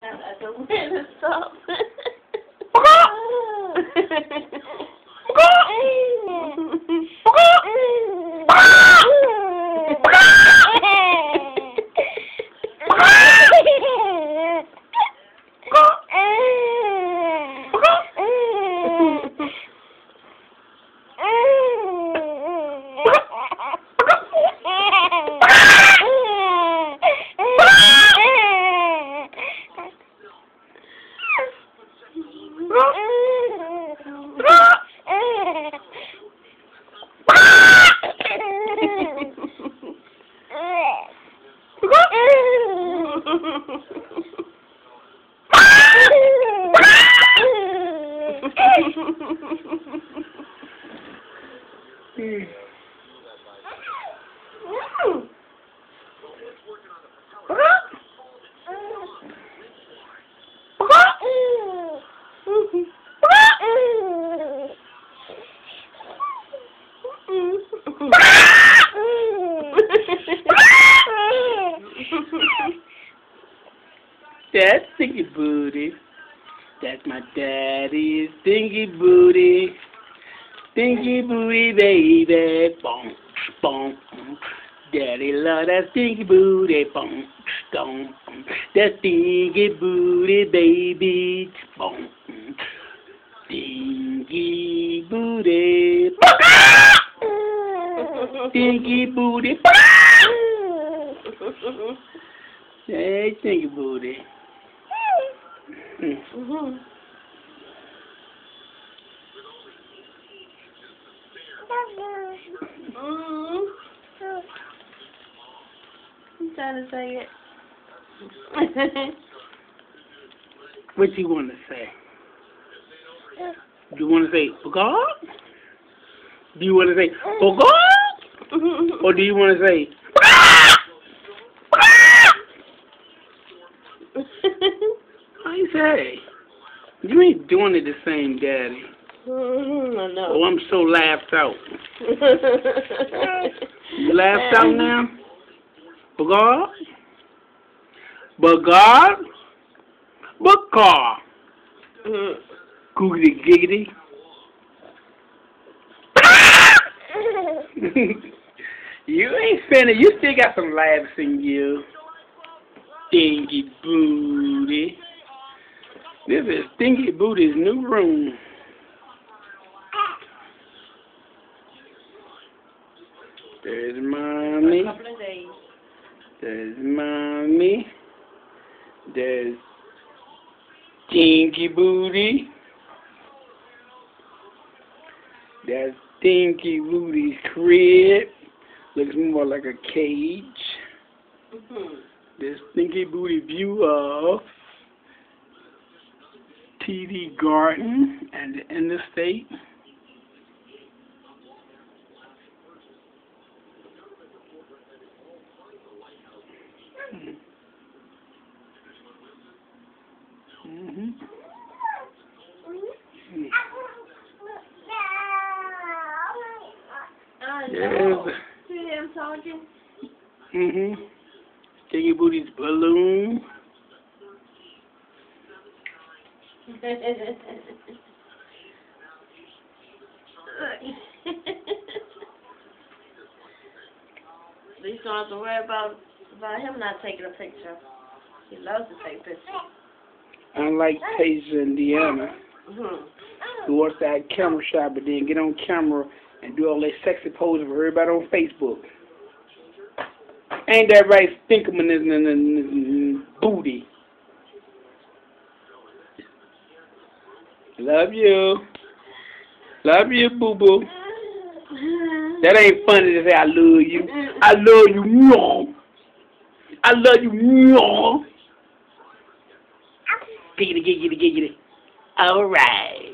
I don't want to stop. That's Stinky Booty. That's my daddy's Stinky Booty. Stinky Booty, baby. Boom, boom. Daddy love that Stinky Booty. Boom, boom. That Stinky Booty, baby. Boom. Stinky Booty. Stinky Booty. Hey, Stinky Booty. Mm-hmm. I'm trying to say it. What you want to say? Do you want to say God? Do you want to say God? Or do you want to say how you say? You ain't doing it the same, Daddy. I know. Oh, I'm so laughed out. You laughed out now? Bugard? Bugard? Bugard? Googity giggity. You ain't finished. You still got some laughs in you. Stinky Booty. This is Stinky Booty's new room. There's Mommy. There's Mommy. There's Stinky Booty. That's Stinky Booty's crib. Looks more like a cage. There's Stinky Booty view of TD Garden and the interstate. See him talking? Stinky Booty's balloon. So you don't have to worry about him not taking a picture. He loves to take pictures. Unlike Tasia, Indiana, who wants to have camera shot but then get on camera and do all that sexy poses for everybody on Facebook. Ain't that right, Stinkerman and Booty? Love you. Love you, boo-boo. That ain't funny to say I love you. I love you. I love you. Giggity, giggity, giggity. All right.